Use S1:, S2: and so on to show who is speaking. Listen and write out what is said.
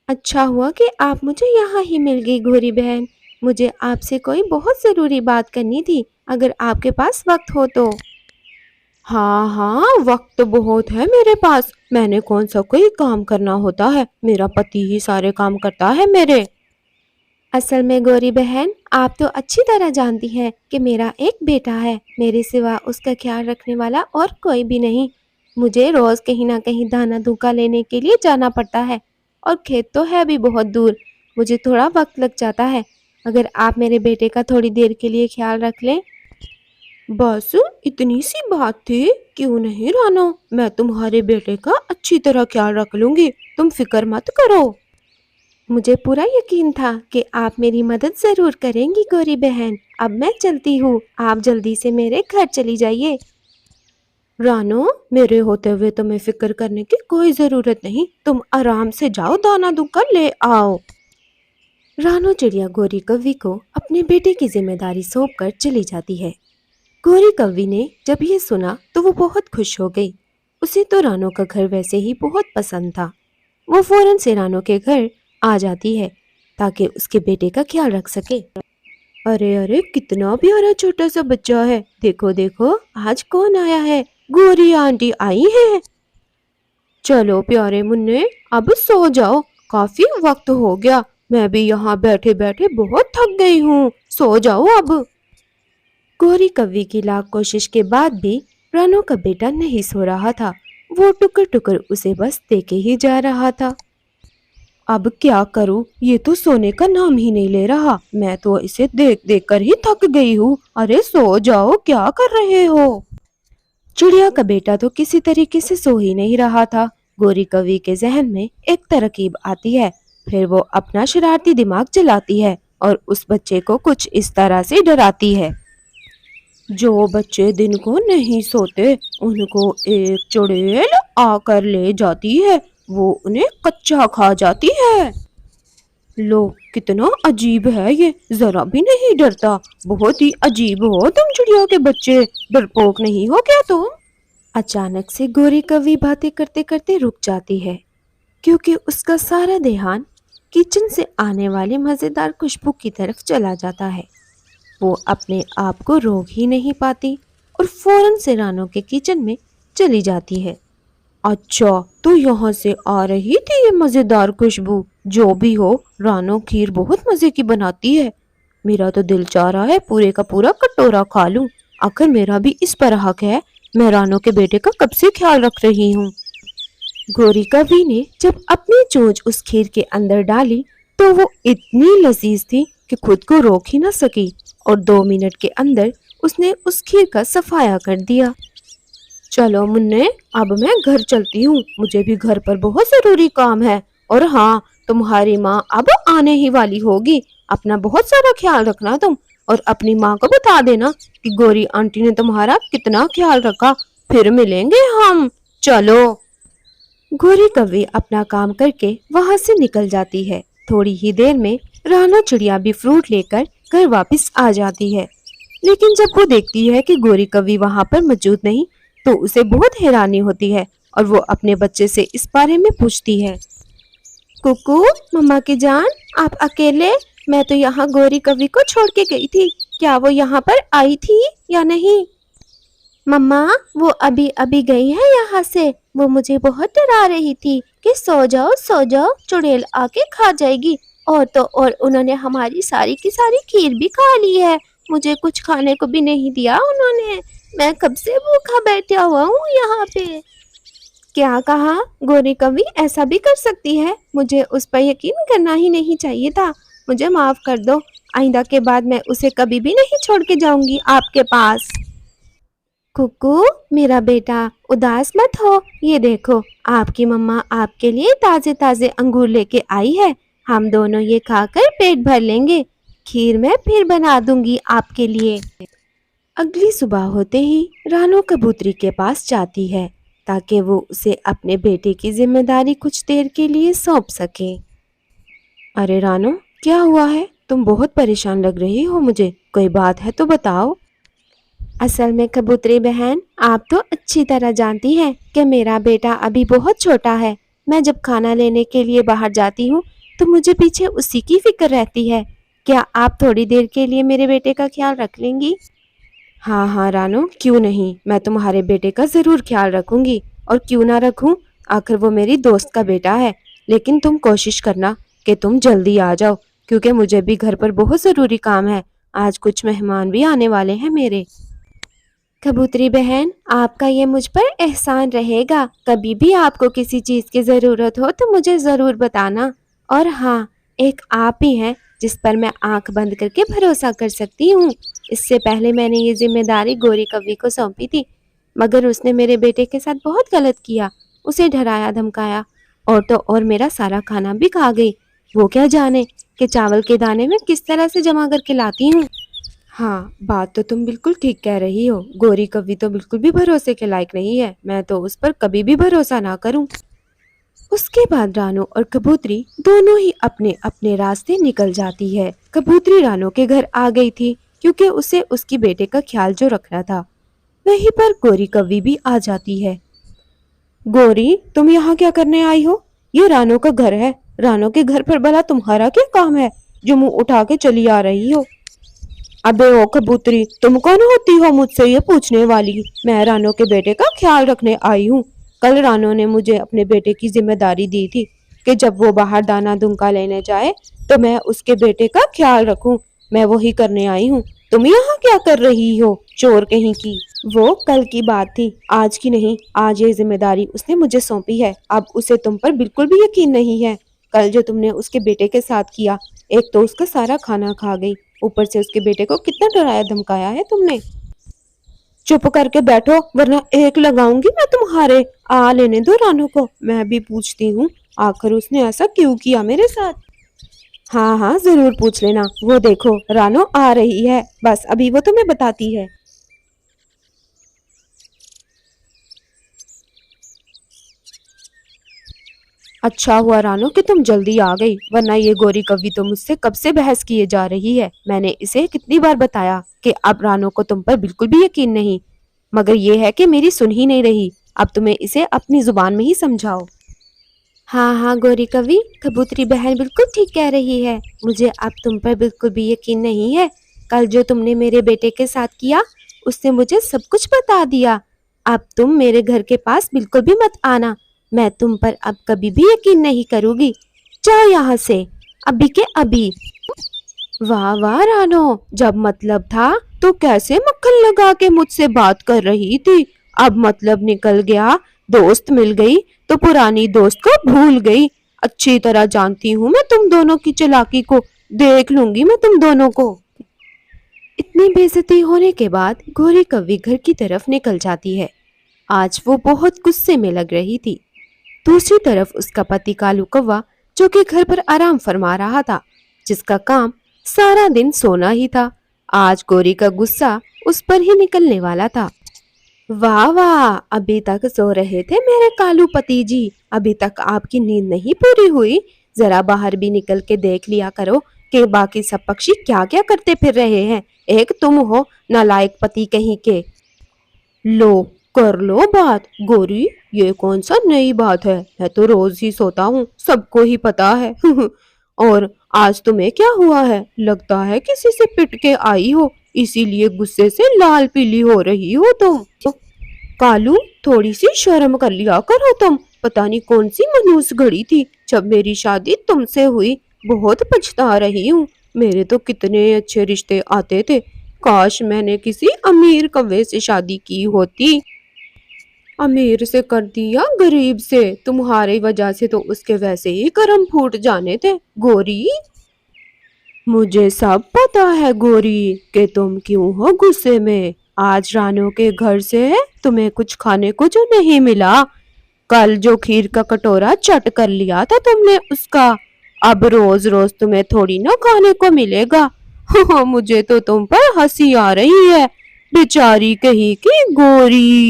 S1: اچھا ہوا کہ آپ مجھے یہاں ہی مل گئی گوری بہن۔ مجھے آپ سے کوئی بہت ضروری بات کرنی تھی، اگر آپ کے پاس وقت ہو تو۔ ہاں ہاں، وقت تو بہت ہے میرے پاس، میں نے کون سا کوئی کام کرنا ہوتا ہے، میرا پتی ہی سارے کام کرتا ہے میرے۔ اصل میں گوری بہن، آپ تو اچھی طرح جانتی ہیں کہ میرا ایک بیٹا ہے، میرے سوا اس کا خیال رکھنے والا اور کوئی بھی نہیں۔ مجھے روز کہیں نہ کہیں دانا دھوکا لینے کے لیے جانا پڑتا ہے، اور کھیت تو ہے بھی بہت دور، مجھے تھوڑا وقت لگ جاتا ہے۔ اگر آپ میرے بیٹے کا تھوڑی دیر کے لیے خیال رکھ لیں۔ بس اتنی سی بات تھی، کیوں نہیں رانو، میں تمہارے بیٹے کا اچھی طرح خیال رکھ لوں گی، تم فکر مت کرو۔ مجھے پورا یقین تھا کہ آپ میری مدد ضرور کریں گی گوری بہن۔ اب میں چلتی ہوں، آپ جلدی سے میرے گھر چلی جائیے۔ رانو، میرے ہوتے ہوئے تمہیں فکر کرنے کی کوئی ضرورت نہیں، تم آرام سے جاؤ، دانا دھوکا لے آؤ۔ رانو چڑیا گوری کوی کو اپنے بیٹے کی ذمہ داری سونپ کر چلی جاتی ہے۔ گوری کوی نے جب یہ سنا تو وہ بہت خوش ہو گئی، اسے تو رانو کا گھر ویسے ہی بہت پسند تھا۔ وہ فوراً سے رانو کے گھر آ جاتی ہے تاکہ اس کے بیٹے کا خیال رکھ سکے۔ ارے ارے، کتنا پیارا چھوٹا سا بچہ ہے، دیکھو دیکھو آج کون آیا ہے، گوری آنٹی آئی ہیں۔ چلو پیارے منّے، اب سو جاؤ، کافی وقت ہو گیا، میں بھی یہاں بیٹھے بیٹھے بہت تھک گئی ہوں، سو جاؤ اب۔ گوری کوی کی لاکھ کوشش کے بعد بھی رانو کا بیٹا نہیں سو رہا تھا، وہ ٹکر ٹکر اسے بس دیکھے ہی جا رہا تھا۔ اب کیا کروں، یہ تو سونے کا نام ہی نہیں لے رہا، میں تو اسے دیکھ دیکھ کر ہی تھک گئی ہوں، ارے سو جاؤ، کیا کر رہے ہو؟ چڑیا کا بیٹا تو کسی طریقے سے سو ہی نہیں رہا تھا۔ گوری کوی کے ذہن میں ایک ترکیب آتی ہے، پھر وہ اپنا شرارتی دماغ چلاتی ہے اور اس بچے کو کچھ اس طرح سے ڈراتی ہے۔ جو بچے دن کو نہیں سوتے ان کو ایک چڑیل آ کر لے جاتی ہے، وہ انہیں کچا کھا جاتی ہے۔ لو، کتنا عجیب ہے یہ، ذرا بھی نہیں ڈرتا، بہت ہی عجیب ہو تم چڑیا کے بچے، ڈرپوک نہیں ہو کیا تم؟ اچانک سے گوری کوی باتیں کرتے کرتے رک جاتی ہے، کیونکہ اس کا سارا دھیان کچن سے آنے والی مزیدار خوشبو کی طرف چلا جاتا ہے۔ وہ اپنے آپ کو روک ہی نہیں پاتی اور فوراً سے رانو کے کچن میں چلی جاتی ہے۔ اچھا، تو یہاں سے آ رہی تھی یہ مزیدار خوشبو، جو بھی ہو رانو کھیر بہت مزے کی بناتی ہے، میرا تو دل چاہ رہا ہے پورے کا پورا کٹورا کھا لوں، آخر میرا بھی اس پر حق ہے، میں رانو کے بیٹے کا کب سے خیال رکھ رہی ہوں۔ گوری کوی نے جب اپنی چونچ اس کھیر کے اندر ڈالی تو وہ اتنی لذیذ تھی کہ خود کو روک ہی نہ سکی، اور 2 منٹ کے اندر اس نے اس کھیر کا صفایا کر دیا۔ چلو منّے، اب میں گھر چلتی ہوں، مجھے بھی گھر پر بہت ضروری کام ہے، اور ہاں، تمہاری ماں اب آنے ہی والی ہوگی، اپنا بہت سارا خیال رکھنا تم، اور اپنی ماں کو بتا دینا کہ گوری آنٹی نے تمہارا کتنا خیال رکھا، پھر ملیں گے ہم، چلو۔ گوری کوی اپنا کام کر کے وہاں سے نکل جاتی ہے۔ تھوڑی ہی دیر میں رانو چڑیا بھی فروٹ لے کر گھر واپس آ جاتی ہے، لیکن جب وہ دیکھتی ہے کہ گوری کوی وہاں پر موجود نہیں تو اسے بہت حیرانی ہوتی ہے، اور وہ اپنے بچے سے اس بارے میں پوچھتی ہے۔ کوکو، مما کی جان، آپ اکیلے؟ میں تو یہاں گوری کوی کو چھوڑ کے گئی تھی، کیا وہ یہاں پر آئی تھی یا نہیں؟ مما، وہ ابھی ابھی گئی ہے یہاں سے، وہ مجھے بہت ڈرا رہی تھی کہ سو جاؤ، چڑیل آ کے کھا جائے گی، اور تو اور انہوں نے ہماری ساری کی ساری کھیر بھی کھا لی ہے، مجھے کچھ کھانے کو بھی نہیں دیا انہوں نے، میں کب سے بھوکا بیٹھا ہوا ہوں یہاں پہ۔ کیا کہا؟ گوری کوی ایسا بھی کر سکتی ہے؟ مجھے اس پر یقین کرنا ہی نہیں چاہیے تھا، مجھے معاف کر دو، آئندہ کے بعد میں اسے کبھی بھی نہیں چھوڑ کے جاؤں گی آپ کے پاس۔ کوکو، میرا بیٹا، اداس مت ہو، یہ دیکھو آپ کی مما آپ کے لیے تازے تازے انگور لے کے آئی ہے، ہم دونوں یہ کھا کر پیٹ بھر لیں گے، کھیر میں پھر بنا دوں گی آپ کے لیے۔ اگلی صبح ہوتے ہی رانو کبوتری کے پاس جاتی ہے تاکہ وہ اسے اپنے بیٹے کی ذمہ داری کچھ دیر کے لیے سونپ سکے۔ ارے رانو، کیا ہوا ہے؟ تم بہت پریشان لگ رہی ہو، مجھے کوئی بات ہے تو بتاؤ۔ اصل میں کبوتری بہن، آپ تو اچھی طرح جانتی ہیں کہ میرا بیٹا ابھی بہت چھوٹا ہے، میں جب کھانا لینے کے لیے باہر جاتی ہوں تو مجھے پیچھے اسی کی فکر رہتی ہے۔ کیا آپ تھوڑی دیر کے لیے میرے بیٹے کا خیال رکھ لیں گی؟ ہاں ہاں رانو، کیوں نہیں، میں تمہارے بیٹے کا ضرور خیال رکھوں گی، اور کیوں نہ رکھوں، آخر وہ میری دوست کا بیٹا ہے۔ لیکن تم کوشش کرنا کہ تم جلدی آ جاؤ، کیونکہ مجھے بھی گھر پر بہت ضروری کام ہے، آج کچھ مہمان بھی آنے والے ہیں میرے۔ کبوتری بہن، آپ کا یہ مجھ پر احسان رہے گا، کبھی بھی آپ کو کسی چیز کی ضرورت ہو تو مجھے ضرور بتانا۔ اور ہاں، ایک آپ ہی ہیں جس پر میں آنکھ بند کر کے بھروسہ کر سکتی ہوں۔ اس سے پہلے میں نے یہ ذمہ داری گوری کوی کو سونپی تھی، مگر اس نے میرے بیٹے کے ساتھ بہت غلط کیا، اسے ڈرایا دھمکایا، اور تو اور میرا سارا کھانا بھی کھا گئی۔ وہ کیا جانے کہ چاول کے دانے میں کس طرح سے جمع کر کے لاتی ہوں۔ ہاں، بات تو تم بالکل ٹھیک کہہ رہی ہو، گوری کوی تو بالکل بھی بھروسے کے لائق نہیں ہے، میں تو اس پر کبھی بھی بھروسہ نہ کروں۔ اس کے بعد رانو اور کبوتری دونوں ہی اپنے اپنے راستے نکل جاتی ہے۔ کبوتری رانو کے گھر آ گئی تھی کیونکہ اسے اس کی بیٹے کا خیال جو رکھنا تھا۔ وہیں پر گوری کوی بھی آ جاتی ہے۔ گوری، تم یہاں کیا کرنے آئی ہو؟ یہ رانو کا گھر ہے، رانو کے گھر پر بھلا تمہارا کیا کام ہے جو منہ اٹھا کے چلی آ رہی ہو؟ ابے او کبوتری، تم کون ہوتی ہو مجھ سے یہ پوچھنے والی؟ میں رانو کے بیٹے کا خیال رکھنے آئی ہوں۔ کل رانو نے مجھے اپنے بیٹے کی ذمہ داری دی تھی کہ جب وہ باہر دانا دنکا لینے جائے تو میں اس کے بیٹے کا خیال رکھوں، میں وہی کرنے آئی ہوں۔ تم یہاں کیا کر رہی ہو، چور کہیں کی؟ وہ کل کی بات تھی، آج کی نہیں۔ آج یہ ذمہ داری اس نے مجھے سونپی ہے، اب اسے تم پر بالکل بھی یقین نہیں ہے۔ کل جو تم نے اس کے بیٹے کے ساتھ کیا، ایک تو اس کا سارا کھانا کھا گئی، اوپر سے اس کے بیٹے کو کتنا ڈرایا دھمکایا ہے تم نے۔ چپ کر کے بیٹھو ورنہ ایک لگاؤں گی میں تمہارے۔ آ لینے دو رانو کو، میں بھی پوچھتی ہوں آخر اس نے ایسا کیوں کیا میرے ساتھ۔ ہاں ہاں ضرور پوچھ لینا، وہ دیکھو رانو آ رہی ہے، بس ابھی وہ تمہیں بتاتی ہے۔ اچھا ہوا رانو کہ تم جلدی آ گئی، ورنہ یہ گوری کوی تو مجھ سے کب سے بحث کیے جا رہی ہے۔ میں نے اسے کتنی بار بتایا کہ اب رانو کو تم پر بالکل بھی یقین نہیں، مگر یہ ہے کہ میری سن ہی نہیں رہی۔ اب تمہیں اسے اپنی زبان میں ہی سمجھاؤ۔ ہاں ہاں گوری کوی، کبوتری بہن بالکل ٹھیک کہہ رہی ہے، مجھے اب تم پر بالکل بھی یقین نہیں ہے۔ کل جو تم نے میرے بیٹے کے ساتھ کیا، اس نے مجھے سب کچھ بتا دیا۔ اب تم میرے گھر کے پاس بالکل بھی مت آنا، میں تم پر اب کبھی بھی یقین نہیں کروں گی۔ جاؤ یہاں سے، ابھی کے ابھی۔ واہ واہ رانو، جب مطلب تھا تو کیسے مکھن لگا کے مجھ سے بات کر رہی تھی، اب مطلب نکل گیا، دوست مل گئی تو پرانی دوست کو بھول گئی۔ اچھی طرح جانتی ہوں میں تم دونوں کی چالاکی کو، دیکھ لوں گی میں تم دونوں کو۔ اتنی بے عزتی ہونے کے بعد گوری کوی گھر کی طرف نکل جاتی ہے۔ آج وہ بہت غصے میں لگ رہی تھی۔ دوسری طرف اس کا پتی کالو کوا جو کہ گھر پر آرام فرما رہا تھا، جس کا کام سارا دن سونا ہی تھا، آج گوری کا غصہ اس پر ہی نکلنے والا تھا۔ واہ واہ، ابھی تک سو رہے تھے میرے کالو پتی جی، ابھی تک آپ کی نیند نہیں پوری ہوئی؟ ذرا باہر بھی نکل کے دیکھ لیا کرو کہ باقی سب پکشی کیا کیا کرتے پھر رہے ہیں، ایک تم ہو نالائق پتی کہیں کے۔ لو کر لو بات گوری، یہ کون سا نئی بات ہے، میں تو روز ہی سوتا ہوں، سب کو ہی پتا ہے۔ اور آج تمہیں کیا ہوا ہے، لگتا ہے کسی سے پٹ کے آئی ہو، اسی لیے غصے سے لال پیلی ہو رہی ہو تم۔ کالو، تھوڑی سی شرم کر لیا کرو تم، پتہ نہیں کون سی منحوس گھڑی تھی جب میری شادی تم سے ہوئی، بہت پچھتا رہی ہوں۔ میرے تو کتنے اچھے رشتے آتے تھے، کاش میں نے کسی امیر کوے سے شادی کی ہوتی۔ امیر سے کر دیا غریب سے، تمہاری وجہ سے تو اس کے ویسے ہی کرم پھوٹ جانے تھے گوری۔ مجھے سب پتا ہے گوری کہ تم کیوں ہو غصے میں، آج رانو کے گھر سے تمہیں کچھ کھانے کو جو نہیں ملا، کل جو کھیر کا کٹورا چٹ کر لیا تھا تم نے اس کا، اب روز روز تمہیں تھوڑی نہ کھانے کو ملے گا۔ مجھے تو تم پر ہنسی آ رہی ہے، بیچاری کہیں کی گوری۔